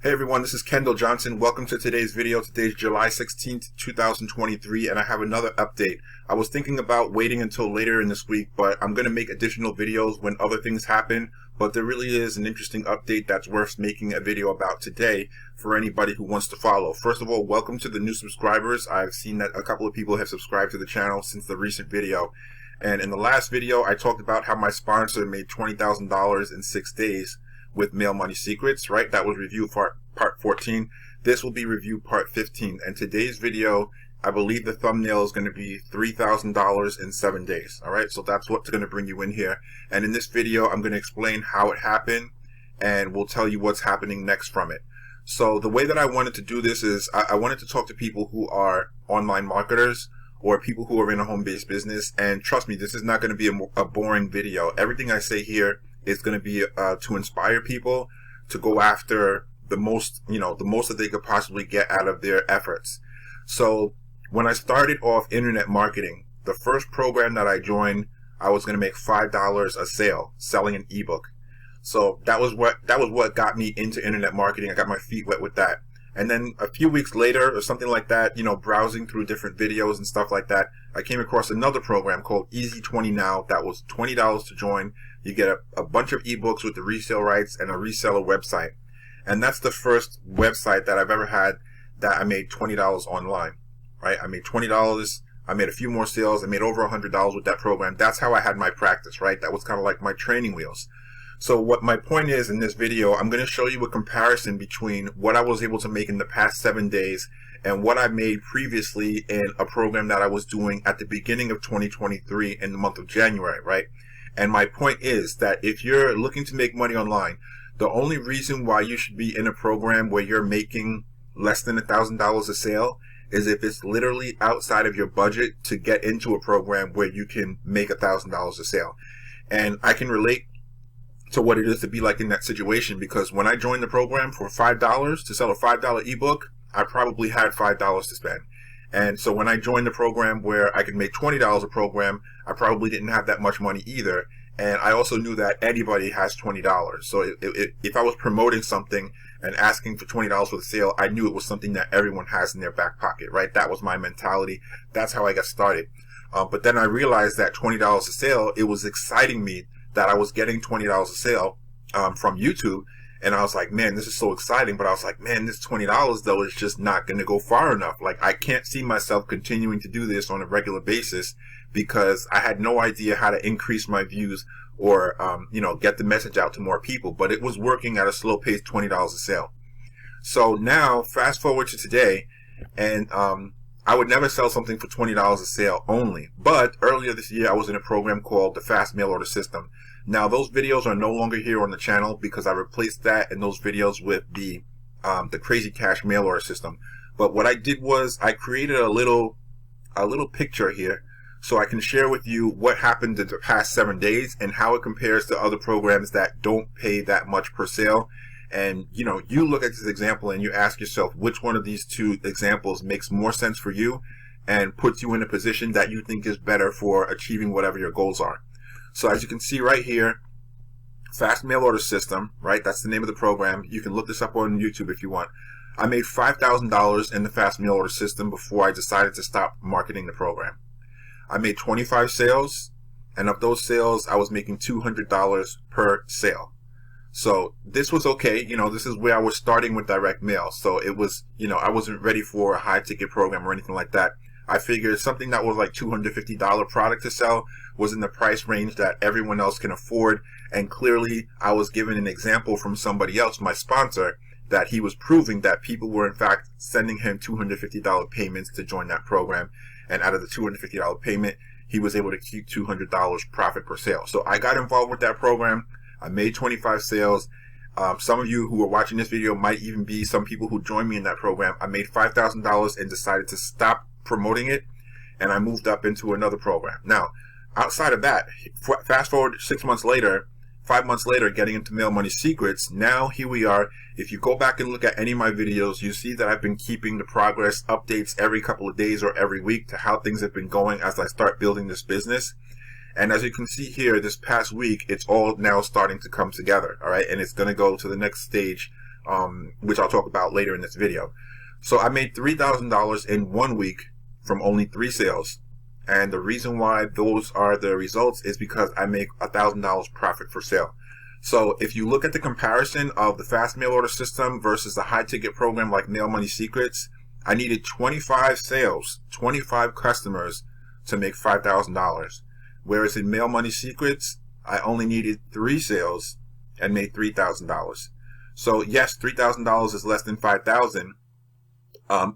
Hey everyone, this is Kendall Johnson. Welcome to today's video. Today's July 16th, 2023, and I have another update. I was thinking about waiting until later in this week, but I'm going to make additional videos when other things happen. But there really is an interesting update that's worth making a video about today for anybody who wants to follow. First of all, welcome to the new subscribers. I've seen that a couple of people have subscribed to the channel since the recent video. And in the last video, I talked about how my sponsor made $20,000 in 6 days with Mail Money Secrets, right? That was review part 14. This will be review part 15. And today's video, I believe the thumbnail is going to be $3,000 in 7 days. All right, so that's what's going to bring you in here. And in this video, I'm going to explain how it happened, and we'll tell you what's happening next from it. So the way that I wanted to do this is I wanted to talk to people who are online marketers or people who are in a home-based business. And trust me, this is not going to be a boring video. Everything I say here is going to be to inspire people to go after the most that they could possibly get out of their efforts. So when I started off internet marketing, the first program that I joined, I was going to make $5 a sale selling an ebook. So that was what got me into internet marketing. I got my feet wet with that. And then a few weeks later or something like that, browsing through different videos and stuff like that, I came across another program called Easy 20 Now that was $20 to join. You get a bunch of ebooks with the resale rights and a reseller website. And that's the first website that I've ever had that I made $20 online, right? I made $20. I made a few more sales. I made over $100 with that program. That's how I had my practice, right? That was kind of like my training wheels. So what my point is in this video, I'm going to show you a comparison between what I was able to make in the past 7 days and what I made previously in a program that I was doing at the beginning of 2023 in the month of January, right? And my point is that if you're looking to make money online, the only reason why you should be in a program where you're making less than $1,000 a sale is if it's literally outside of your budget to get into a program where you can make $1,000 a sale. And I can relate to what it is to be like in that situation, because when I joined the program for $5 to sell a $5 ebook, I probably had $5 to spend. And so when I joined the program where I could make $20 a program, I probably didn't have that much money either. And I also knew that anybody has $20. So if I was promoting something and asking for $20 for the sale, I knew it was something that everyone has in their back pocket, right? That was my mentality. That's how I got started. But then I realized that $20 a sale, it was exciting me that I was getting $20 a sale from YouTube. And I was like, man, this is so exciting. But I was like, man, this $20 though is just not going to go far enough. Like, I can't see myself continuing to do this on a regular basis because I had no idea how to increase my views or, get the message out to more people. But it was working at a slow pace, $20 a sale. So now fast forward to today, and I would never sell something for $20 a sale only. But earlier this year, I was in a program called the Fast Mail Order System. Now, those videos are no longer here on the channel because I replaced that and those videos with the Crazy Cash Mail Order System. But what I did was I created a little picture here so I can share with you what happened in the past 7 days and how it compares to other programs that don't pay that much per sale. And, you look at this example and you ask yourself which one of these two examples makes more sense for you and puts you in a position that you think is better for achieving whatever your goals are. So as you can see right here, Fast Mail Order System, right? That's the name of the program. You can look this up on YouTube if you want. I made $5,000 in the Fast Mail Order System before I decided to stop marketing the program. I made 25 sales, and of those sales, I was making $200 per sale. So this was okay. This is where I was starting with direct mail. So it was, I wasn't ready for a high ticket program or anything like that. I figured something that was like $250 product to sell was in the price range that everyone else can afford. And clearly I was given an example from somebody else, my sponsor, that he was proving that people were in fact sending him $250 payments to join that program. And out of the $250 payment, he was able to keep $200 profit per sale. So I got involved with that program. I made 25 sales. Some of you who are watching this video might even be some people who joined me in that program. I made $5,000 and decided to stop promoting it, and I moved up into another program. Now, outside of that, fast forward 6 months later, 5 months later, getting into Mail Money Secrets, now here we are. If you go back and look at any of my videos, you see that I've been keeping the progress updates every couple of days or every week to how things have been going as I start building this business. And as you can see here, this past week, it's all now starting to come together, all right? And it's going to go to the next stage which I'll talk about later in this video. So I made $3,000 in 1 week from only 3 sales. And the reason why those are the results is because I make $1,000 profit per sale. So if you look at the comparison of the fast mail order system versus the high ticket program like Mail Money Secrets, I needed 25 sales, 25 customers to make $5,000. Whereas in Mail Money Secrets, I only needed 3 sales and made $3,000. So yes, $3,000 is less than $5,000.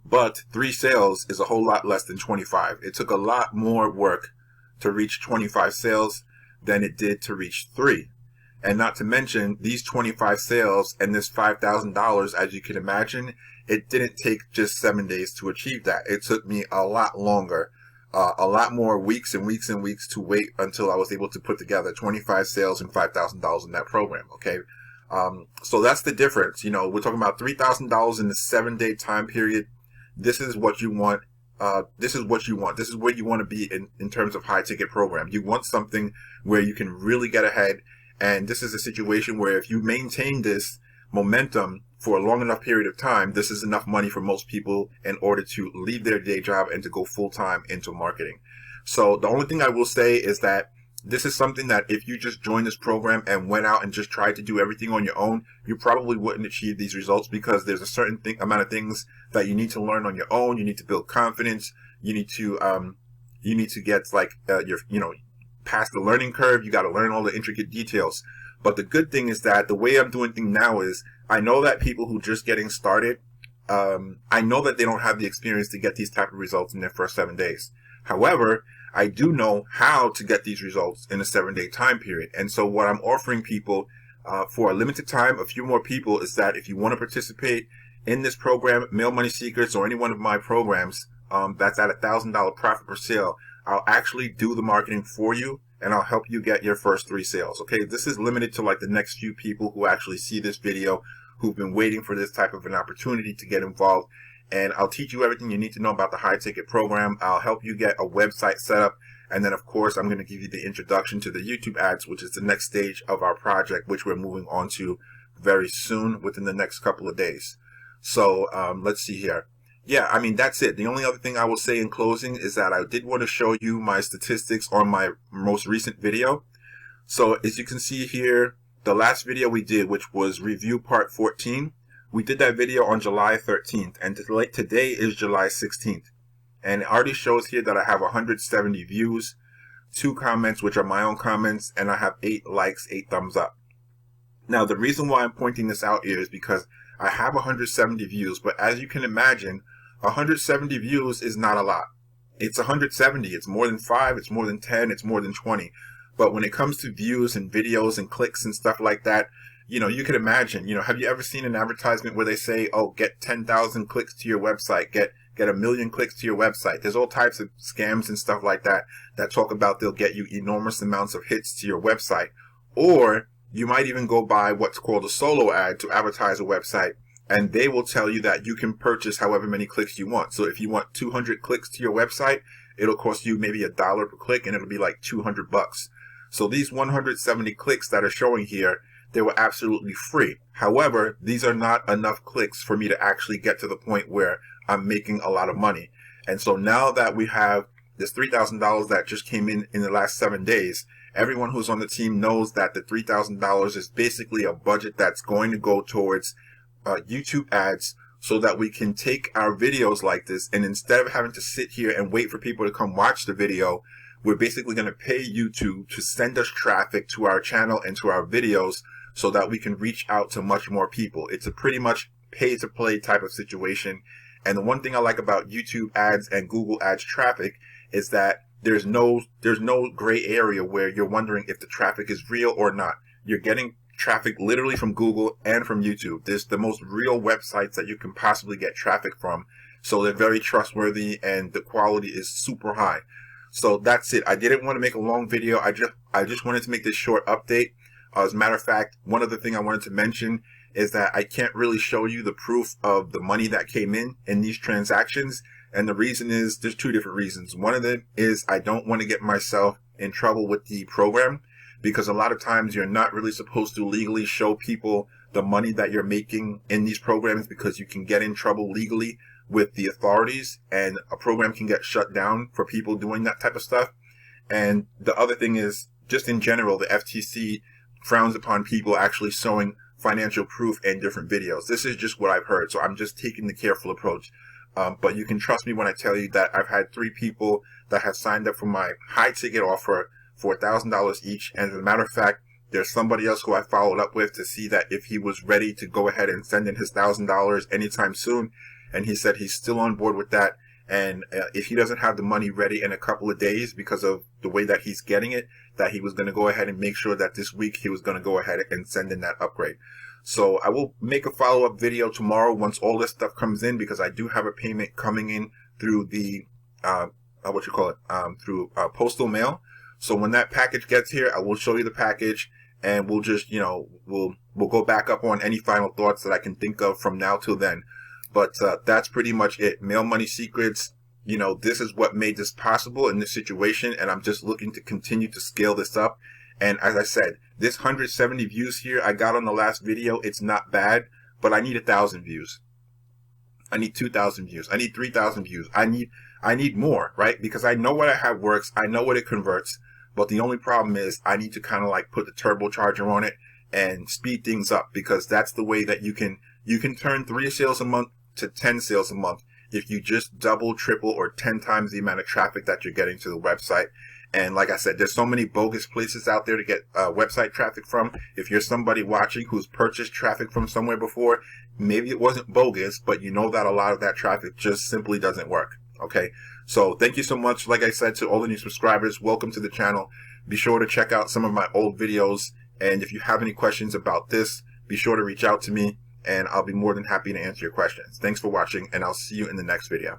But 3 sales is a whole lot less than 25. It took a lot more work to reach 25 sales than it did to reach 3. And not to mention, these 25 sales and this $5,000, as you can imagine, it didn't take just 7 days to achieve that. It took me a lot longer, a lot more weeks and weeks and weeks to wait until I was able to put together 25 sales and $5,000 in that program, okay? So that's the difference. You know, we're talking about $3,000 in the 7-day time period. This is what you want. This is what you want. This is where you want to be in terms of high ticket program. You want something where you can really get ahead. And this is a situation where if you maintain this momentum for a long enough period of time, this is enough money for most people in order to leave their day job and to go full time into marketing. So the only thing I will say is that this is something that if you just joined this program and went out and just tried to do everything on your own, you probably wouldn't achieve these results, because there's a certain amount of things that you need to learn on your own. You need to build confidence. You need to get like past the learning curve. You got to learn all the intricate details. But the good thing is that the way I'm doing things now is I know that people who just getting started, I know that they don't have the experience to get these type of results in their first 7 days. However, I do know how to get these results in a 7-day time period. And so what I'm offering people for a limited time, a few more people, is that if you want to participate in this program, Mail Money Secrets, or any one of my programs, that's at $1,000 profit per sale, I'll actually do the marketing for you, and I'll help you get your first 3 sales. Okay, this is limited to like the next few people who actually see this video, who've been waiting for this type of an opportunity to get involved. And I'll teach you everything you need to know about the high ticket program. I'll help you get a website set up. And then, of course, I'm going to give you the introduction to the YouTube ads, which is the next stage of our project, which we're moving on to very soon, within the next couple of days. So let's see here. Yeah, I mean, that's it. The only other thing I will say in closing is that I did want to show you my statistics on my most recent video. So as you can see here, the last video we did, which was review part 14, we did that video on July 13th, and today is July 16th. And it already shows here that I have 170 views, 2 comments, which are my own comments, and I have 8 likes, 8 thumbs up. Now, the reason why I'm pointing this out here is because I have 170 views, but as you can imagine, 170 views is not a lot. It's 170. It's more than 5. It's more than 10. It's more than 20. But when it comes to views and videos and clicks and stuff like that, you know, you can imagine, have you ever seen an advertisement where they say, oh, get 10,000 clicks to your website, get 1 million clicks to your website? There's all types of scams and stuff like that talk about they'll get you enormous amounts of hits to your website. Or you might even go buy what's called a solo ad to advertise a website, and they will tell you that you can purchase however many clicks you want. So if you want 200 clicks to your website, it'll cost you maybe $1 per click, and it'll be like $200. So these 170 clicks that are showing here, they were absolutely free. However, these are not enough clicks for me to actually get to the point where I'm making a lot of money. And so now that we have this $3,000 that just came in the last 7 days, everyone who's on the team knows that the $3,000 is basically a budget that's going to go towards YouTube ads, so that we can take our videos like this, and instead of having to sit here and wait for people to come watch the video, we're basically going to pay YouTube to send us traffic to our channel and to our videos so that we can reach out to much more people. It's a pretty much pay to play type of situation. And the one thing I like about YouTube ads and Google ads traffic is that there's no gray area where you're wondering if the traffic is real or not. You're getting traffic literally from Google and from YouTube. There's the most real websites that you can possibly get traffic from. So they're very trustworthy and the quality is super high. So that's it. I didn't want to make a long video. I just wanted to make this short update. As a matter of fact, one other thing I wanted to mention is that I can't really show you the proof of the money that came in these transactions. And the reason is, there's 2 different reasons. One of them is I don't want to get myself in trouble with the program, because a lot of times you're not really supposed to legally show people the money that you're making in these programs, because you can get in trouble legally with the authorities, and a program can get shut down for people doing that type of stuff. And the other thing is, just in general, the FTC frowns upon people actually showing financial proof in different videos. This is just what I've heard, so I'm just taking the careful approach. But you can trust me when I tell you that I've had 3 people that have signed up for my high ticket offer for $1,000 each. And as a matter of fact, there's somebody else who I followed up with to see that if he was ready to go ahead and send in his $1,000 anytime soon. And he said he's still on board with that. And if he doesn't have the money ready in a couple of days because of the way that he's getting it, that he was going to go ahead and make sure that this week he was going to go ahead and send in that upgrade. So I will make a follow-up video tomorrow once all this stuff comes in, because I do have a payment coming in through the, through postal mail. So when that package gets here, I will show you the package, and we'll just, we'll go back up on any final thoughts that I can think of from now till then. But that's pretty much it. Mail Money Secrets, this is what made this possible in this situation, and I'm just looking to continue to scale this up. And as I said, this 170 views here I got on the last video, it's not bad, but I need 1,000 views. I need 2,000 views. I need 3,000 views. I need more, right? Because I know what I have works. I know what it converts. But the only problem is I need to kind of like put the turbocharger on it and speed things up, because that's the way that you can turn 3 sales a month to 10 sales a month if you just double, triple, or 10 times the amount of traffic that you're getting to the website. And like I said, there's so many bogus places out there to get website traffic from. If you're somebody watching who's purchased traffic from somewhere before, maybe it wasn't bogus, but you know that a lot of that traffic just simply doesn't work. Okay, so thank you so much. Like I said, to all the new subscribers, welcome to the channel. Be sure to check out some of my old videos. And if you have any questions about this, be sure to reach out to me, and I'll be more than happy to answer your questions. Thanks for watching, and I'll see you in the next video.